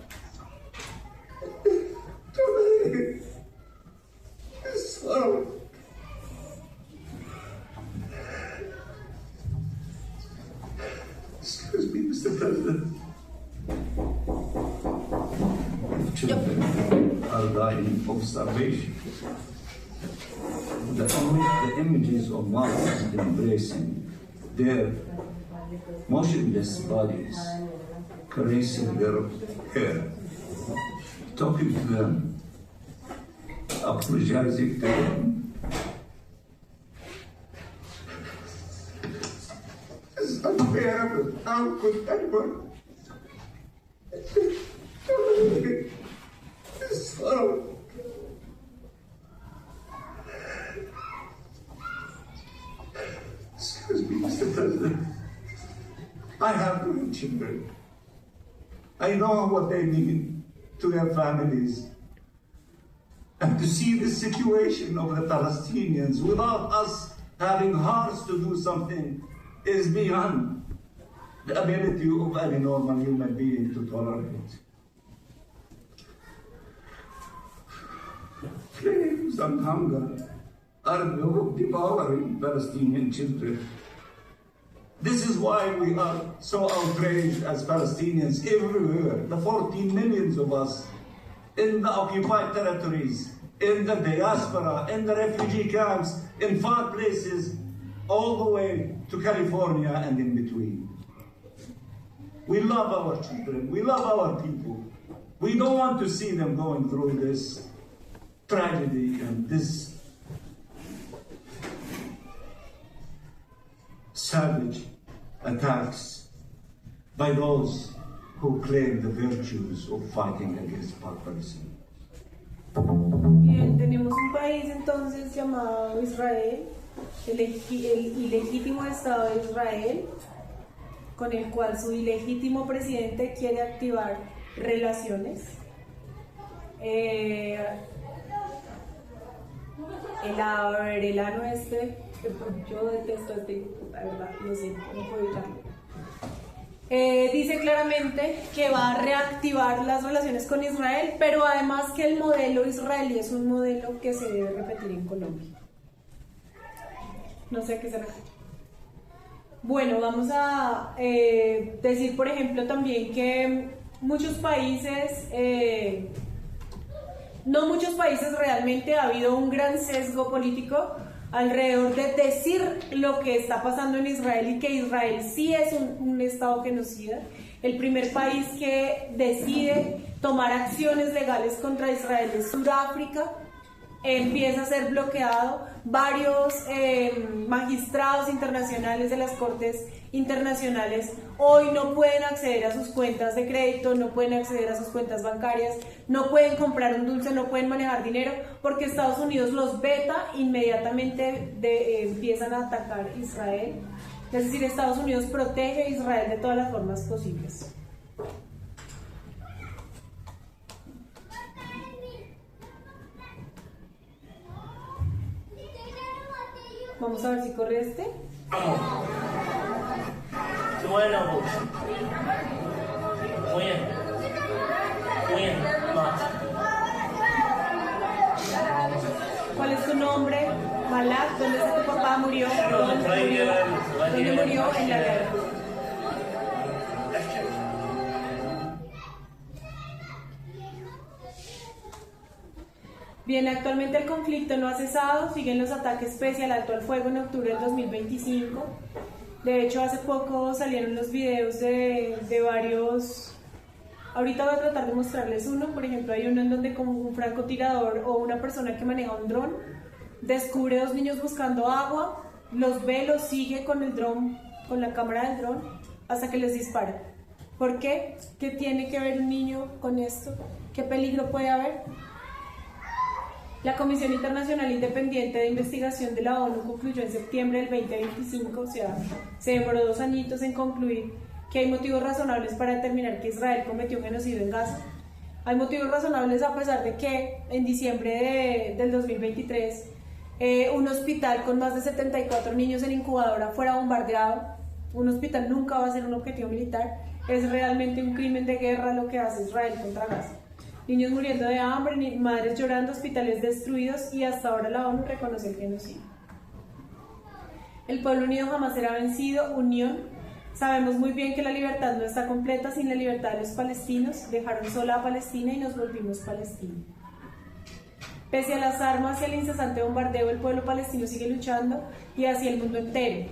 so excuse me, Mr. President. Children are dying of starvation. The images of mothers embracing their motionless bodies, caressing their hair, talking to them, apologizing to them. It's unbearable. How could anyone tolerate this sorrow? Excuse me, Mr. President. I have 2 children. I know what they mean to their families. And to see the situation of the Palestinians without us having hearts to do something is beyond the ability of any normal human being to tolerate. Flames and hunger are devouring Palestinian children. This is why we are so outraged as Palestinians everywhere, the 14 millions of us in the occupied territories, in the diaspora, in the refugee camps, in far places, all the way to California and in between. We love our children, we love our people. We don't want to see them going through this tragedy and this savage attacks by those who claim the virtues of fighting against barbarism. Bien, tenemos un país entonces llamado Israel, el ilegítimo Estado de Israel, con el cual su ilegítimo presidente quiere activar relaciones. El ano yo detesto la verdad, no sé, no puedo evitarlo. Dice claramente que va a reactivar las relaciones con Israel, pero además que el modelo israelí es un modelo que se debe repetir en Colombia. No sé a qué se refiere. Bueno, vamos a decir, por ejemplo, también que muchos países, no muchos países realmente ha habido un gran sesgo político alrededor de decir lo que está pasando en Israel y que Israel sí es un estado genocida. El primer país que decide tomar acciones legales contra Israel es Sudáfrica. Empieza a ser bloqueado. Varios magistrados internacionales de las cortes internacionales hoy no pueden acceder a sus cuentas de crédito, no pueden acceder a sus cuentas bancarias, no pueden comprar un dulce, no pueden manejar dinero porque Estados Unidos los veta, inmediatamente empiezan a atacar a Israel. Es decir, Estados Unidos protege a Israel de todas las formas posibles. Vamos a ver si corre este. Bueno, ¿Cuál es tu nombre? Malak, ¿dónde está tu papá? ¿Murió? ¿Dónde murió? En la guerra. Bien, actualmente el conflicto no ha cesado, siguen los ataques pese al alto al fuego en octubre del 2025. De hecho, hace poco salieron los videos de varios. Ahorita voy a tratar de mostrarles uno. Por ejemplo, hay uno en donde como un francotirador o una persona que maneja un dron descubre dos niños buscando agua, los ve, los sigue con el dron, con la cámara del dron, hasta que les dispara. ¿Por qué? ¿Qué tiene que ver un niño con esto? ¿Qué peligro puede haber? La Comisión Internacional Independiente de Investigación de la ONU concluyó en septiembre del 2025, o sea, se demoró 2 añitos en concluir que hay motivos razonables para determinar que Israel cometió un genocidio en Gaza. Hay motivos razonables a pesar de que en diciembre del 2023 un hospital con más de 74 niños en incubadora fuera bombardeado. Un hospital nunca va a ser un objetivo militar, es realmente un crimen de guerra lo que hace Israel contra Gaza. Niños muriendo de hambre, madres llorando, hospitales destruidos y hasta ahora la ONU reconoce el genocidio. El pueblo unido jamás será vencido, unión. Sabemos muy bien que la libertad no está completa sin la libertad de los palestinos. Dejaron sola a Palestina y nos volvimos Palestina. Pese a las armas y al incesante bombardeo, el pueblo palestino sigue luchando y hacia el mundo entero.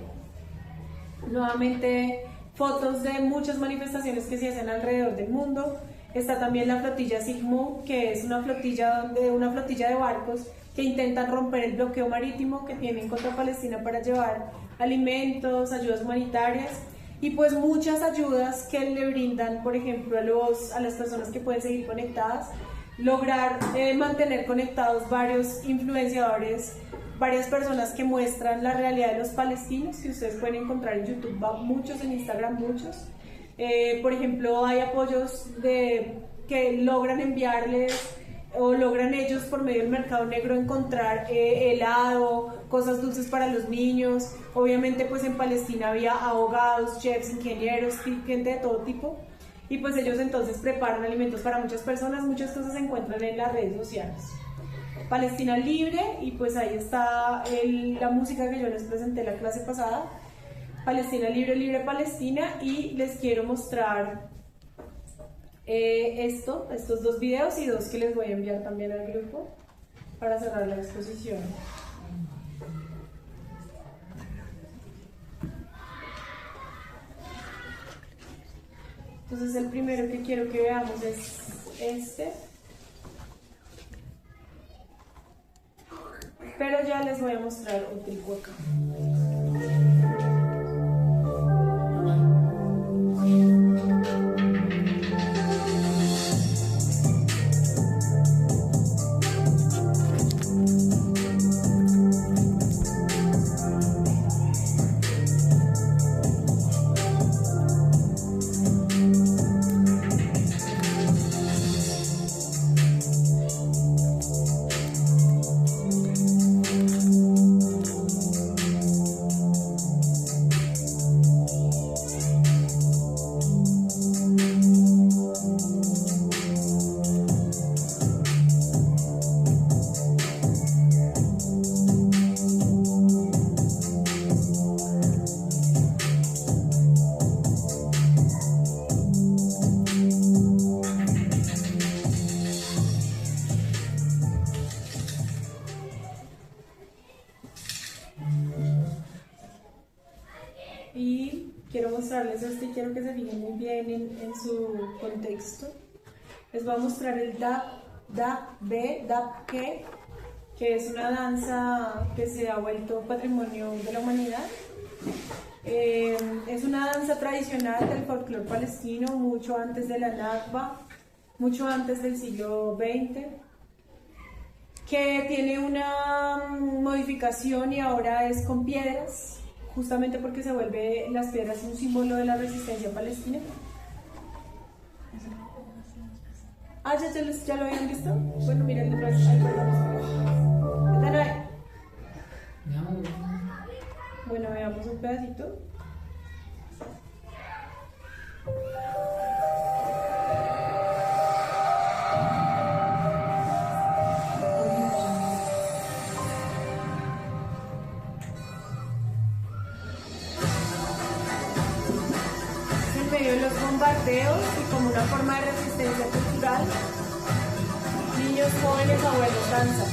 Nuevamente, fotos de muchas manifestaciones que se hacen alrededor del mundo. Está también la flotilla Sigmund, que es una flotilla de barcos que intentan romper el bloqueo marítimo que tienen contra Palestina para llevar alimentos, ayudas humanitarias y pues muchas ayudas que le brindan, por ejemplo, a las personas que pueden seguir conectadas, lograr mantener conectados varios influenciadores, varias personas que muestran la realidad de los palestinos, que ustedes pueden encontrar en YouTube, muchos en Instagram, muchos. Por ejemplo, hay apoyos que logran enviarles o logran ellos por medio del mercado negro encontrar helado, cosas dulces para los niños. Obviamente pues en Palestina había abogados, chefs, ingenieros, gente de todo tipo, y pues ellos entonces preparan alimentos para muchas personas. Muchas cosas se encuentran en las redes sociales. Palestina Libre, y pues ahí está la música que yo les presenté la clase pasada. Palestina Libre, Libre Palestina, y les quiero mostrar estos dos videos y dos que les voy a enviar también al grupo para cerrar la exposición. Entonces el primero que quiero que veamos es este, pero ya les voy a mostrar otro acá. Y quiero mostrarles esto y quiero que se fijen muy bien en su contexto. Les voy a mostrar el Dap-Ke, que es una danza que se ha vuelto patrimonio de la humanidad. Es una danza tradicional del folclore palestino, mucho antes de la Nakba, mucho antes del siglo XX, que tiene una modificación y ahora es con piedras, justamente porque se vuelve las piedras un símbolo de la resistencia palestina. Ah, ¿ya lo habían visto? Bueno, miren, ahí perdón. Bueno, veamos un pedacito. En medio de los bombardeos y como una forma de resistencia cultural, niños, jóvenes, abuelos danzan.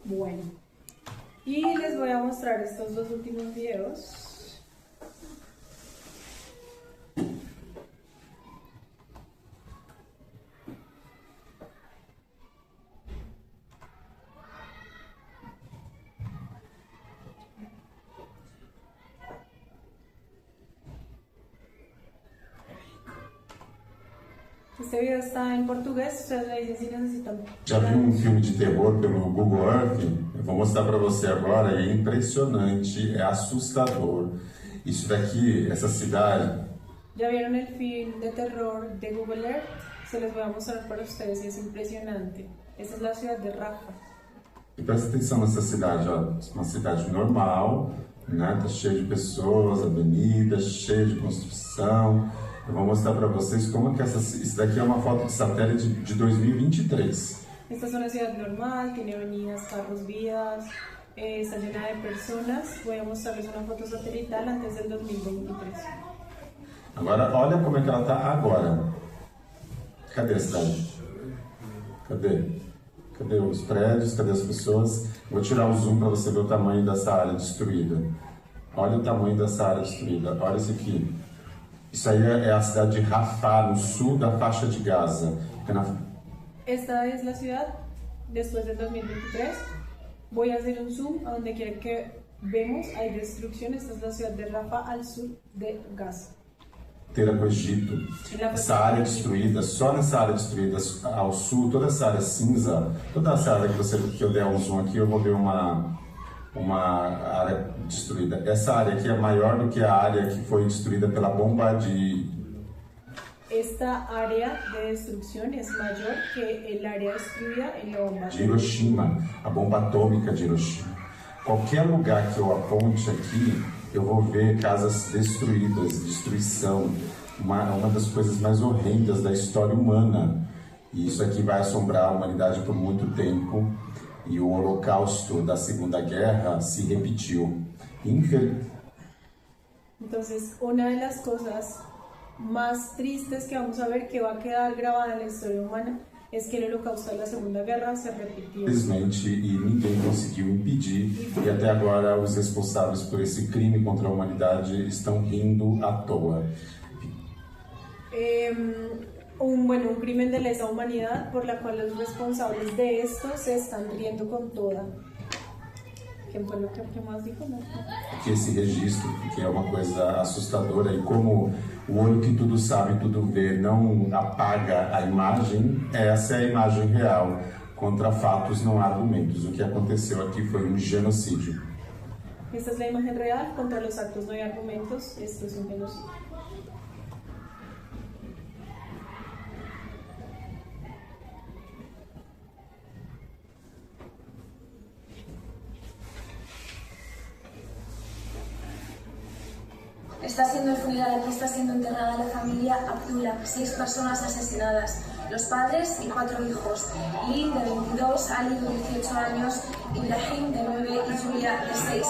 Bueno, y les voy a mostrar estos dos últimos videos. Este video está en portugués, ustedes me dicen si necesitan. Já viu filme de terror pelo Google Earth? Eu vou mostrar para você agora, é impressionante, é assustador. Isso daqui, essa cidade... ¿Ya vieron el film de terror de Google Earth? Se los voy a mostrar para ustedes y es impresionante. Esta es la ciudad de Rafah. E presta atenção nessa cidade, ó, uma cidade normal, né? Tá cheio de pessoas, avenidas, cheio de construção. Eu vou mostrar para vocês como que isso daqui é uma foto de satélite de 2023. Esta es una ciudad normal, tiene avenidas, carros, vías, está llena de personas. Voy a mostrarles una foto satelital antes del 2023. Agora, olha como é que ela tá agora. Cadê a cidade? Cadê? Cadê os prédios? Cadê as pessoas? Vou tirar o zoom para você ver o tamanho dessa área destruída. Olha o tamanho dessa área destruída. Olha isso aqui. Isso aí é a cidade de Rafah, no sul da faixa de Gaza. Esta es la ciudad después del 2023. Voy a hacer un zoom a donde quiera que vemos. Hay destrucción. Esta es la ciudad de Rafah al sur de Gaza. Fronteira com o Egito. Essa área destruída, só nessa área destruída ao sul, toda essa área cinza, toda essa área que eu der um zoom aqui, eu vou ver uma área destruída. Essa área aqui é maior do que a área que foi destruída pela bomba de... Esta área de destrucción es mayor que el área destruida en la bomba de Hiroshima, a bomba atômica de Hiroshima. Qualquer lugar que eu aponte aqui, eu vou ver casas destruídas, destruição, uma das coisas mais horrendas da história humana. E isso aqui vai assombrar a humanidade por muito tempo. E o holocausto da Segunda Guerra se repetiu. Entonces, una de las cosas más tristes que vamos a ver que va a quedar grabada en la historia humana es que el holocausto de la Segunda Guerra se repetió. Infelizmente, e ninguém conseguiu impedir, e até agora os responsáveis por esse crime contra a humanidade estão rindo à toa. Un crimen de lesa humanidad por la cual los responsables de esto se están riendo con toda. ¿Quién fue lo que más dijo? No. Que esse registro, que é uma coisa assustadora, e como o olho que tudo sabe, tudo vê, não apaga a imagem, essa é a imagem real. Contra fatos não há argumentos. O que aconteceu aqui foi um genocídio. Esta es la imagen real, contra los actos no hay argumentos, esto es un genocidio. Está siendo el funeral, aquí está siendo enterrada la familia Abdullah, 6 personas asesinadas, los padres y 4 hijos, Lynn de 22, Ali de 18 años, Ibrahim de 9 y Julia de 6.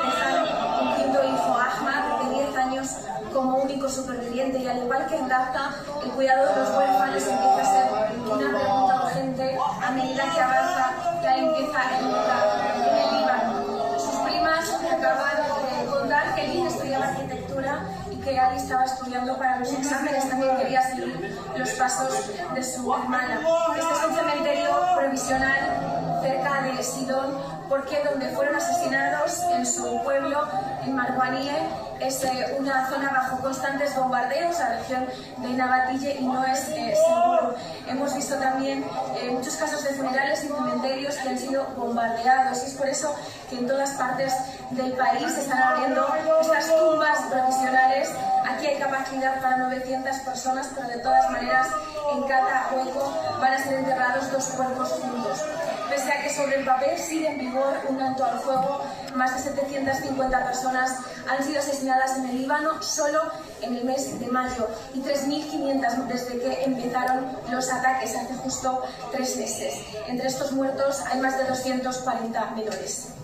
Dejan un quinto hijo, Ahmad, de 10 años, como único superviviente, y al igual que en Gaza, el cuidado de los huérfanos empieza a ser una pregunta urgente a medida que avanza la limpieza étnica en el Líbano. Sus primas acaban de contar que Lynn estudiaba arquitectura y que Ali estaba estudiando para los exámenes, también quería seguir los pasos de su hermana. Este es un cementerio provisional cerca de Sidón, porque donde fueron asesinados, en su pueblo, en Marwaniyeh, es una zona bajo constantes bombardeos, la región de Nabatille, y no es seguro. Hemos visto también muchos casos de funerales y cementerios que han sido bombardeados, y es por eso que en todas partes del país se están abriendo estas tumbas provisionales. Aquí hay capacidad para 900 personas, pero de todas maneras en cada hueco van a ser enterrados 2 cuerpos juntos. Pese a que sobre el papel sigue en vigor un alto al fuego, más de 750 personas han sido asesinadas en el Líbano solo en el mes de mayo y 3.500 desde que empezaron los ataques hace justo 3 meses. Entre estos muertos hay más de 240 menores.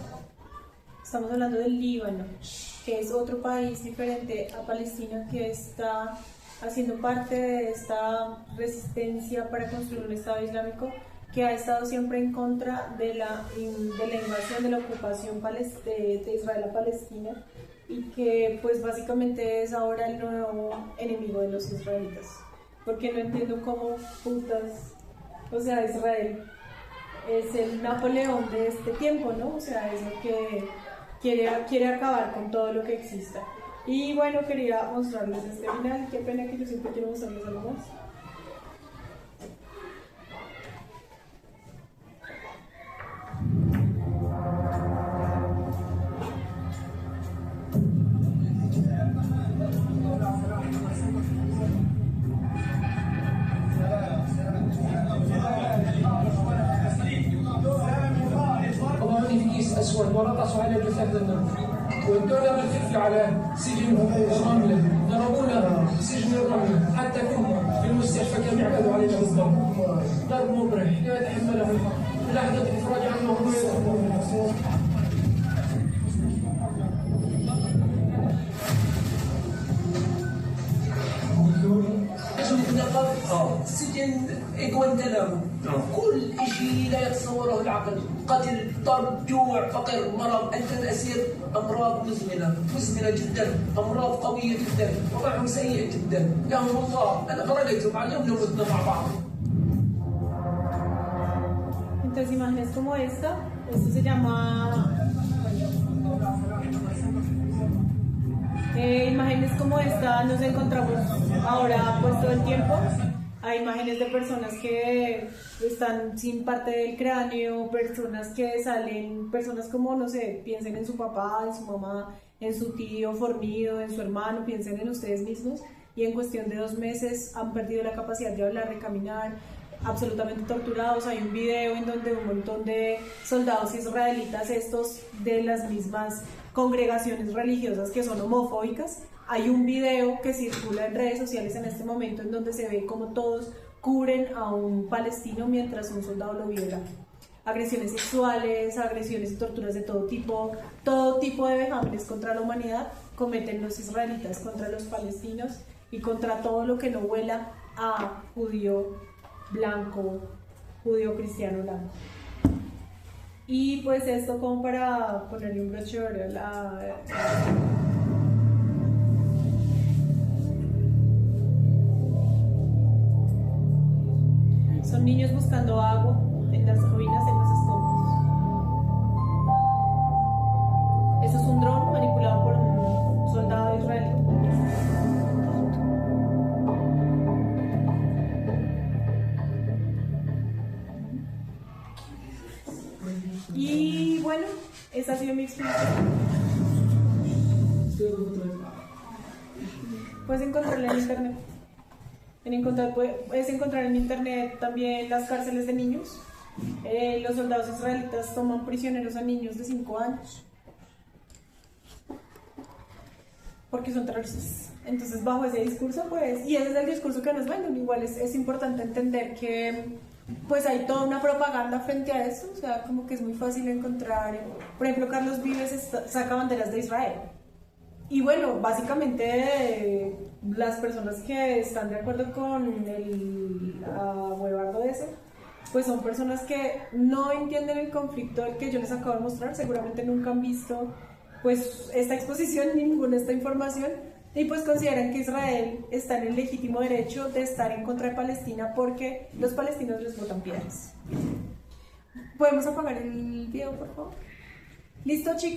Estamos hablando del Líbano, que es otro país diferente a Palestina que está haciendo parte de esta resistencia para construir un Estado Islámico, que ha estado siempre en contra de la invasión, de la ocupación de Israel a Palestina, y que pues básicamente es ahora el nuevo enemigo de los israelitas. Porque no entiendo cómo putas, o sea, Israel es el Napoleón de este tiempo, ¿no? O sea, es lo que quiere acabar con todo lo que exista. Y bueno, quería mostrarles este final. Qué pena que yo siempre quiero mostrarles algo más. عطسوا على جثثنا ودونا بالخفي على سجن الرملة، ضربونا في سجن الرملة حتى كنا في المستشفى كانوا يعملوا علينا بالضبط. ضرب مبرح لا يتحمله الحق. لحظة الإفراج عنه سجن غوانتنامو كل شيء لا يتصوره العقل، قتل، ضرب، جوع، فقر، مرض. انت الاسير امراض مزمنه جدا، امراض قويه جدا، وضعهم سيء جدا. لهم الله انا فرقتهم عليهم لو متنا مع بعض. Entonces imágenes como esta, esto se llama imágenes como esta nos encontramos ahora pues todo el tiempo. Hay imágenes de personas que están sin parte del cráneo, personas que salen, personas como, no sé, piensen en su papá, en su mamá, en su tío fornido, en su hermano, piensen en ustedes mismos y en cuestión de 2 meses han perdido la capacidad de hablar, de caminar, absolutamente torturados. Hay un video en donde un montón de soldados israelitas, estos de las mismas congregaciones religiosas que son homofóbicas, hay un video que circula en redes sociales en este momento en donde se ve como todos cubren a un palestino mientras un soldado lo viola. Agresiones sexuales, agresiones y torturas de todo tipo de vejámenes contra la humanidad cometen los israelitas contra los palestinos y contra todo lo que no huela a judío blanco, judío cristiano blanco. Y pues esto como para ponerle un brochure a la... Son niños buscando agua en las ruinas, en los escombros. Eso es un dron manipulado por un soldado israelí. Y bueno, esa ha sido mi explicación. Puedes encontrarla en internet. Puedes encontrar en internet también las cárceles de niños. Los soldados israelitas toman prisioneros a niños de 5 años porque son terroristas. Entonces bajo ese discurso, pues, y ese es el discurso que nos venden. Igual es importante entender que pues hay toda una propaganda frente a eso. O sea, como que es muy fácil encontrar, por ejemplo, Carlos Vives saca banderas de Israel. Y bueno, básicamente las personas que están de acuerdo con el huevardo ese, pues son personas que no entienden el conflicto que yo les acabo de mostrar, seguramente nunca han visto pues esta exposición ni ninguna esta información, y pues consideran que Israel está en el legítimo derecho de estar en contra de Palestina porque los palestinos les botan piedras. ¿Podemos apagar el video, por favor? ¿Listo, chicos?